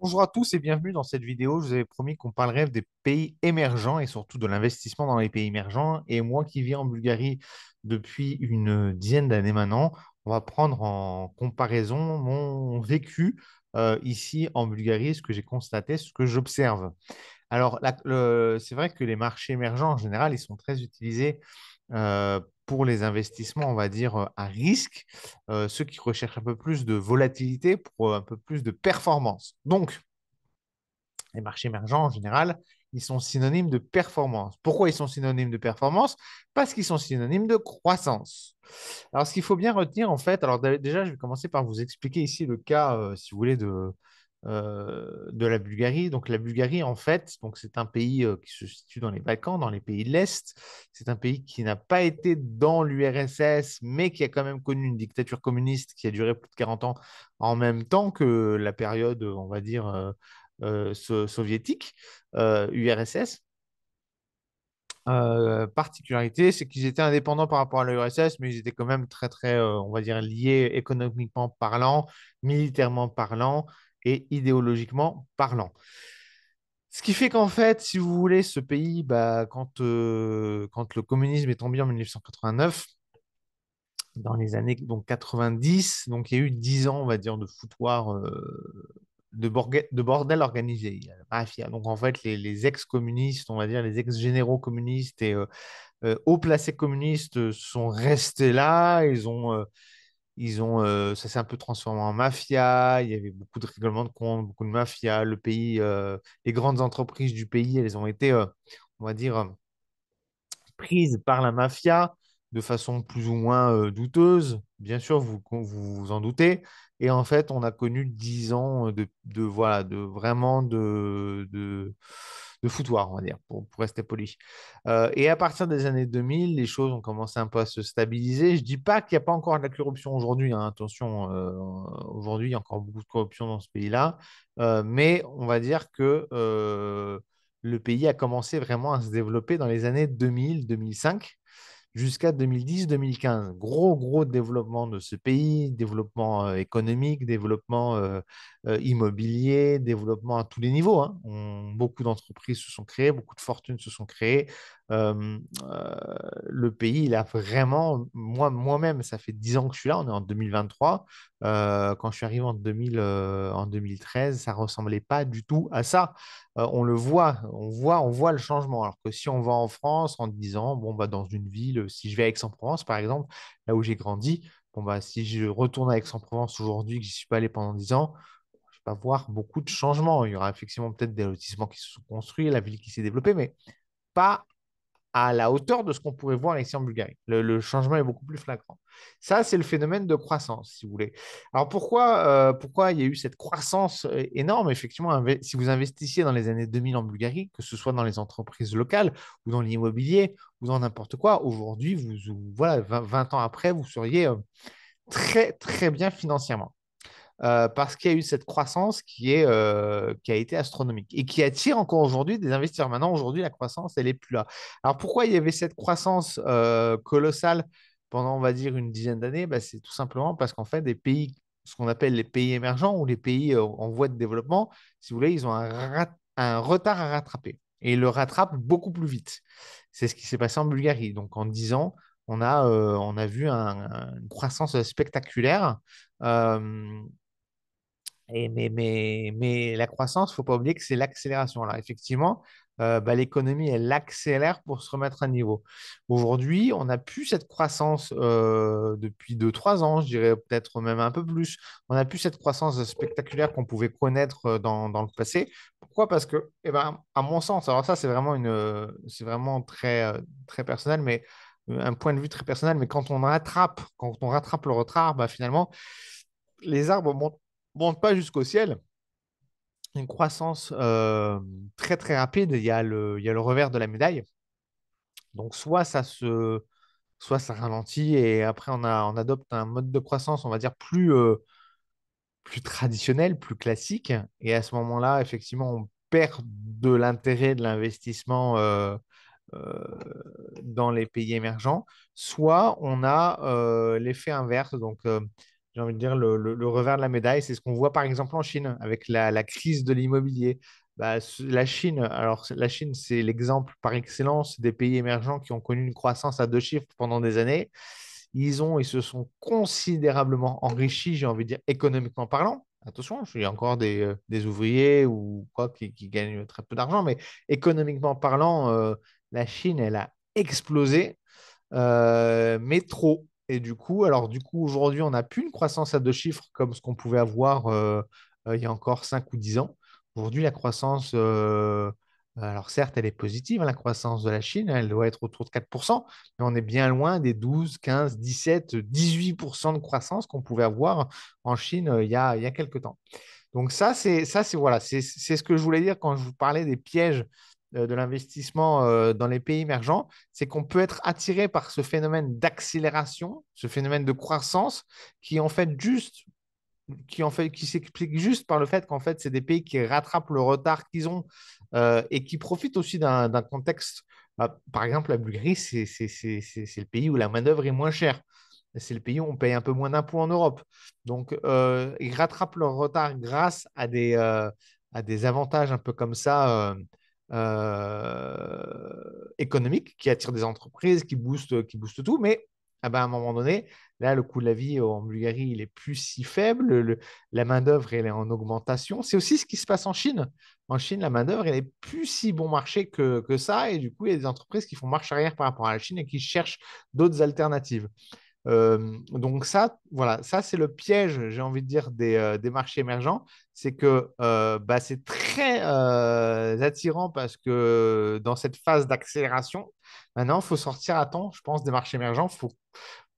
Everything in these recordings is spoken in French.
Bonjour à tous et bienvenue dans cette vidéo. Je vous avais promis qu'on parlerait des pays émergents et surtout de l'investissement dans les pays émergents. Et moi qui vis en Bulgarie depuis une dizaine d'années maintenant, on va prendre en comparaison mon vécu ici en Bulgarie, ce que j'ai constaté, ce que j'observe. Alors, c'est vrai que les marchés émergents, en général, ils sont très utilisés pour les investissements, on va dire, à risque, ceux qui recherchent un peu plus de volatilité pour un peu plus de performance. Donc, les marchés émergents, en général, ils sont synonymes de performance. Pourquoi ils sont synonymes de performance? Parce qu'ils sont synonymes de croissance. Alors, ce qu'il faut bien retenir, en fait, alors déjà, je vais commencer par vous expliquer ici le cas, si vous voulez, de la Bulgarie. Donc, la Bulgarie, en fait, donc c'est un pays qui se situe dans les Balkans, dans les pays de l'Est. C'est un pays qui n'a pas été dans l'URSS, mais qui a quand même connu une dictature communiste qui a duré plus de 40 ans en même temps que la période, on va dire, soviétique, URSS. Particularité, c'est qu'ils étaient indépendants par rapport à l'URSS, mais ils étaient quand même très, très, on va dire, liés économiquement parlant, militairement parlant et idéologiquement parlant. Ce qui fait qu'en fait, si vous voulez, ce pays, bah, quand le communisme est tombé en 1989, dans les années donc 90, donc il y a eu 10 ans, on va dire, de foutoir, de bordel organisé. Il y a la mafia. Donc en fait, les ex-communistes, on va dire, les ex-généraux communistes et haut placés communistes sont restés là. Ça s'est un peu transformé en mafia. Il y avait beaucoup de règlements de compte, beaucoup de mafia. Le pays, les grandes entreprises du pays, elles ont été, on va dire, prises par la mafia de façon plus ou moins douteuse. Bien sûr, vous en doutez. Et en fait, on a connu 10 ans voilà, de foutoir, on va dire, pour rester poli. Et à partir des années 2000, les choses ont commencé un peu à se stabiliser. Je dis pas qu'il n'y a pas encore de la corruption aujourd'hui, hein. Attention, aujourd'hui, il y a encore beaucoup de corruption dans ce pays-là. Mais on va dire que le pays a commencé vraiment à se développer dans les années 2000-2005 jusqu'à 2010-2015. Gros, gros développement de ce pays, développement économique, développement immobilier, développement à tous les niveaux, hein. Beaucoup d'entreprises se sont créées, beaucoup de fortunes se sont créées. Euh, euh, le pays, il a vraiment, moi-même, ça fait 10 ans que je suis là, on est en 2023. Quand je suis arrivé en 2013, ça ressemblait pas du tout à ça. On le voit, on voit le changement. Alors que si on va en France en disant, bon, bah, dans une ville, si je vais à Aix-en-Provence, par exemple, là où j'ai grandi, bon, bah, si je retourne à Aix-en-Provence aujourd'hui, que je n'y suis pas allé pendant 10 ans, je vais pas voir beaucoup de changements. Il y aura effectivement peut-être des lotissements qui se sont construits, la ville qui s'est développée, mais pas à la hauteur de ce qu'on pourrait voir ici en Bulgarie. Le changement est beaucoup plus flagrant. Ça, c'est le phénomène de croissance, si vous voulez. Alors pourquoi il y a eu cette croissance énorme? Effectivement, si vous investissiez dans les années 2000 en Bulgarie, que ce soit dans les entreprises locales ou dans l'immobilier ou dans n'importe quoi, aujourd'hui, voilà, 20 ans après, vous seriez très, très bien financièrement parce qu'il y a eu cette croissance qui a été astronomique et qui attire encore aujourd'hui des investisseurs. Maintenant, aujourd'hui, la croissance, elle est plus là. Alors, pourquoi il y avait cette croissance colossale pendant, on va dire, une dizaine d'années? Bah, c'est tout simplement parce qu'en fait, des pays, ce qu'on appelle les pays émergents ou les pays en voie de développement, si vous voulez, ils ont un retard à rattraper et ils le rattrapent beaucoup plus vite. C'est ce qui s'est passé en Bulgarie. Donc, en 10 ans, on a vu une croissance spectaculaire. Euh, mais la croissance, il ne faut pas oublier que c'est l'accélération. Alors, effectivement, bah, l'économie, elle accélère pour se remettre à niveau. Aujourd'hui, on n'a plus cette croissance depuis 2, 3 ans, je dirais peut-être même un peu plus. On n'a plus cette croissance spectaculaire qu'on pouvait connaître dans le passé. Pourquoi? Parce que, eh ben, à mon sens, alors ça, c'est vraiment très, très personnel, mais un point de vue très personnel, mais quand on rattrape le retard, bah, finalement, les arbres montent pas jusqu'au ciel. Une croissance très très rapide, il y a le revers de la médaille. Donc soit ça ralentit et après on adopte un mode de croissance, on va dire, plus traditionnel, plus classique. Et à ce moment-là, effectivement, on perd de l'intérêt de l'investissement euh, dans les pays émergents. Soit on a l'effet inverse. Donc, j'ai envie de dire, le revers de la médaille. C'est ce qu'on voit par exemple en Chine avec la crise de l'immobilier. Bah, la Chine, alors la Chine, c'est l'exemple par excellence des pays émergents qui ont connu une croissance à deux chiffres pendant des années. Ils se sont considérablement enrichis, j'ai envie de dire, économiquement parlant. Attention, il y a encore des ouvriers ou quoi qui gagnent très peu d'argent, mais économiquement parlant, la Chine, elle a explosé, mais trop. Et du coup, aujourd'hui, on n'a plus une croissance à deux chiffres comme ce qu'on pouvait avoir il y a encore 5 ou 10 ans. Aujourd'hui, la croissance, alors certes, elle est positive, hein, la croissance de la Chine, elle doit être autour de 4%, mais on est bien loin des 12, 15, 17, 18% de croissance qu'on pouvait avoir en Chine il y a quelques temps. Donc voilà, c'est ce que je voulais dire quand je vous parlais des pièges de l'investissement dans les pays émergents, c'est qu'on peut être attiré par ce phénomène d'accélération, ce phénomène de croissance qui en fait juste qui s'explique juste par le fait qu'en fait, c'est des pays qui rattrapent le retard qu'ils ont et qui profitent aussi d'un contexte. Par exemple, la Bulgarie, c'est le pays où la main-d'œuvre est moins chère. C'est le pays où on paye un peu moins d'impôts en Europe. Donc, ils rattrapent leur retard grâce à des avantages un peu comme ça économiques qui attirent des entreprises, qui boostent tout. Mais ah ben, à un moment donné, là, le coût de la vie en Bulgarie, il est plus si faible. La main-d'œuvre, elle est en augmentation. C'est aussi ce qui se passe en Chine. En Chine, la main-d'œuvre, elle est plus si bon marché que ça. Et du coup, il y a des entreprises qui font marche arrière par rapport à la Chine et qui cherchent d'autres alternatives. Donc ça, voilà, ça c'est le piège, j'ai envie de dire, des marchés émergents, c'est que bah, c'est très attirant parce que dans cette phase d'accélération, maintenant, il faut sortir à temps, je pense, des marchés émergents.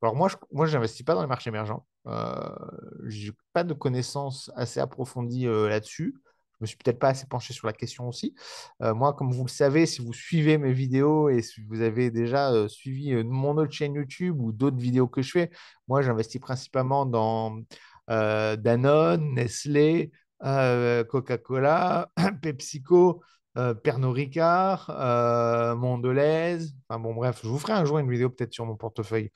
Alors moi, je n'investis pas dans les marchés émergents. Je n'ai pas de connaissances assez approfondies là-dessus. Je me suis peut-être pas assez penché sur la question aussi. Moi, comme vous le savez, si vous suivez mes vidéos et si vous avez déjà suivi mon autre chaîne YouTube ou d'autres vidéos que je fais, moi, j'investis principalement dans Danone, Nestlé, Coca-Cola, PepsiCo, Pernod Ricard, Mondelez. Enfin bon, bref, je vous ferai un jour une vidéo peut-être sur mon portefeuille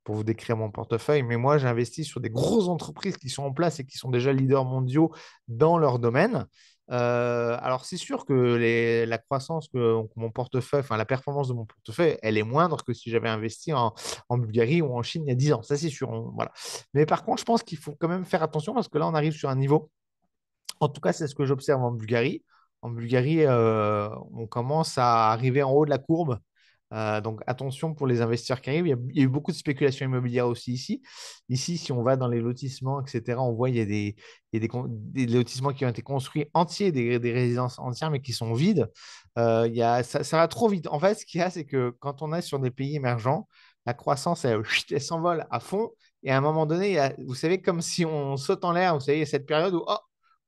pour vous décrire mon portefeuille. Mais moi, j'investis sur des grosses entreprises qui sont en place et qui sont déjà leaders mondiaux dans leur domaine. Alors, c'est sûr que la croissance que mon portefeuille, enfin la performance de mon portefeuille, elle est moindre que si j'avais investi en Bulgarie ou en Chine il y a 10 ans. Ça, c'est sûr. Voilà. Mais par contre, je pense qu'il faut quand même faire attention parce que là, on arrive sur un niveau. En tout cas, c'est ce que j'observe en Bulgarie. En Bulgarie, on commence à arriver en haut de la courbe. Donc attention pour les investisseurs qui arrivent. Il y a eu beaucoup de spéculation immobilière aussi ici. Ici, si on va dans les lotissements, etc., on voit il y a des lotissements qui ont été construits entiers, des résidences entières, mais qui sont vides. Ça va trop vite. En fait, ce qu'il y a, c'est que quand on est sur des pays émergents, la croissance, elle s'envole à fond. Et à un moment donné, vous savez, comme si on saute en l'air, vous savez, il y a cette période où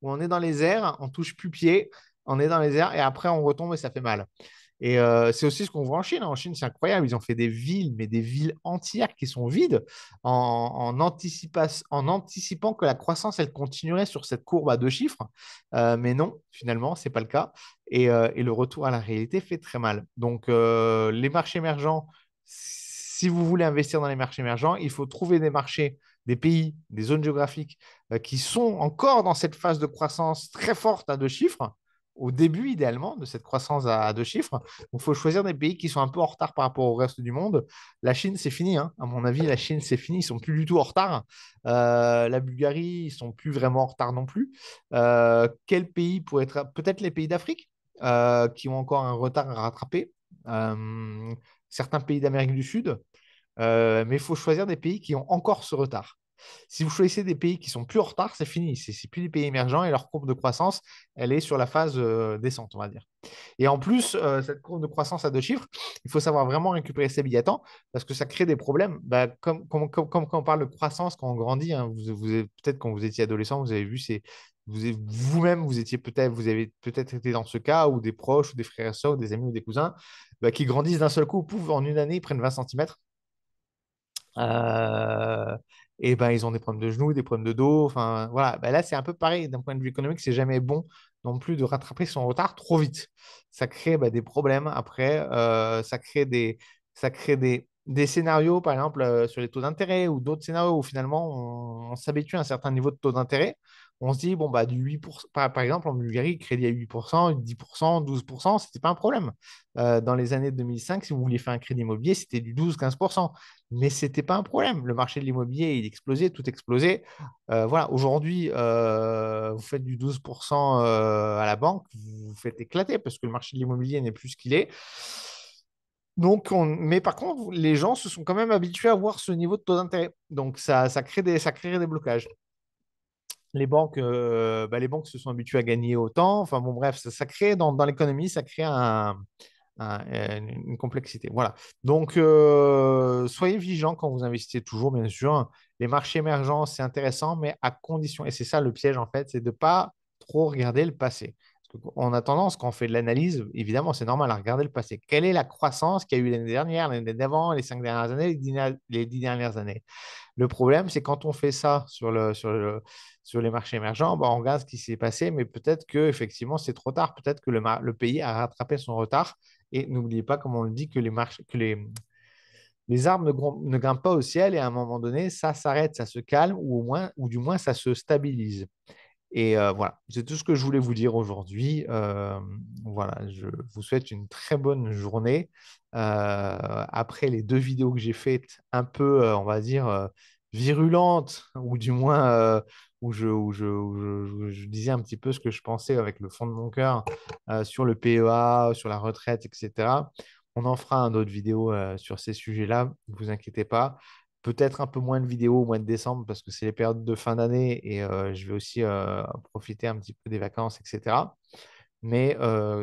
on est dans les airs, on touche plus pied, on est dans les airs et après on retombe et ça fait mal. Et c'est aussi ce qu'on voit en Chine. En Chine, c'est incroyable. Ils ont fait des villes, mais des villes entières qui sont vides en anticipant que la croissance, elle continuerait sur cette courbe à deux chiffres. Mais non, finalement, ce n'est pas le cas. Et le retour à la réalité fait très mal. Donc, les marchés émergents, si vous voulez investir dans les marchés émergents, il faut trouver des marchés, des pays, des zones géographiques qui sont encore dans cette phase de croissance très forte à deux chiffres au début, idéalement, de cette croissance à deux chiffres. Donc, il faut choisir des pays qui sont un peu en retard par rapport au reste du monde. La Chine, c'est fini. Hein. À mon avis, la Chine, c'est fini. Ils ne sont plus du tout en retard. La Bulgarie, ils ne sont plus vraiment en retard non plus. Quel pays pourrait être... Peut-être les pays d'Afrique qui ont encore un retard à rattraper. Certains pays d'Amérique du Sud. Mais il faut choisir des pays qui ont encore ce retard. Si vous choisissez des pays qui sont plus en retard, c'est fini. C'est plus des pays émergents et leur courbe de croissance, elle est sur la phase descente, on va dire. Et en plus, cette courbe de croissance à deux chiffres, il faut savoir vraiment récupérer ses billets à temps parce que ça crée des problèmes. Bah, comme quand on parle de croissance, quand on grandit, hein, peut-être quand vous étiez adolescent, vous avez vu, vous-même, vous avez peut-être été dans ce cas, ou des proches, ou des frères et sœurs, ou des amis, ou des cousins, bah, qui grandissent d'un seul coup, pouf, en une année, ils prennent 20 centimètres. Euh, et ben, ils ont des problèmes de genoux, des problèmes de dos. Enfin, voilà. Ben là, c'est un peu pareil. D'un point de vue économique, c'est jamais bon non plus de rattraper son retard trop vite. Ça crée des problèmes après. Ça crée des scénarios, par exemple, sur les taux d'intérêt ou d'autres scénarios où finalement on s'habitue à un certain niveau de taux d'intérêt. On se dit, bon, bah, du 8%, par exemple, en Bulgarie, crédit à 8%, 10%, 12%, ce n'était pas un problème. Dans les années 2005, si vous vouliez faire un crédit immobilier, c'était du 12-15%. Mais ce n'était pas un problème. Le marché de l'immobilier, il explosait, tout explosait. Voilà, aujourd'hui, vous faites du 12% à la banque, vous vous faites éclater parce que le marché de l'immobilier n'est plus ce qu'il est. Donc, mais par contre, les gens se sont quand même habitués à voir ce niveau de taux d'intérêt. Donc, ça crée des blocages. Les banques se sont habituées à gagner autant. Enfin, bon, bref, ça crée dans l'économie, ça crée une complexité. Voilà. Donc, soyez vigilants quand vous investissez toujours, bien sûr. Les marchés émergents, c'est intéressant, mais à condition, et c'est ça le piège en fait, c'est de ne pas trop regarder le passé. Parce qu'on a tendance, quand on fait de l'analyse, évidemment, c'est normal à regarder le passé. Quelle est la croissance qu'il y a eu l'année dernière, l'année d'avant, les 5 dernières années, les 10 dernières années? Le problème, c'est quand on fait ça sur les marchés émergents, bah, on regarde ce qui s'est passé, mais peut-être que effectivement c'est trop tard. Peut-être que le pays a rattrapé son retard. Et n'oubliez pas, comme on le dit, que les arbres ne grimpent pas au ciel et à un moment donné, ça s'arrête, ça se calme ou au moins, ou du moins, ça se stabilise. Et voilà, c'est tout ce que je voulais vous dire aujourd'hui. Voilà, je vous souhaite une très bonne journée. Après les deux vidéos que j'ai faites, un peu, on va dire, virulentes, ou du moins où je disais un petit peu ce que je pensais avec le fond de mon cœur sur le PEA, sur la retraite, etc. On en fera un autre vidéo sur ces sujets-là, ne vous inquiétez pas. Peut-être un peu moins de vidéos au mois de décembre parce que c'est les périodes de fin d'année et je vais aussi profiter un petit peu des vacances, etc. Mais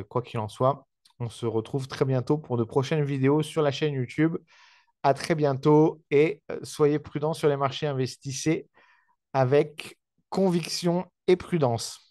quoi qu'il en soit, on se retrouve très bientôt pour de prochaines vidéos sur la chaîne YouTube. À très bientôt et soyez prudents sur les marchés, investissez avec conviction et prudence.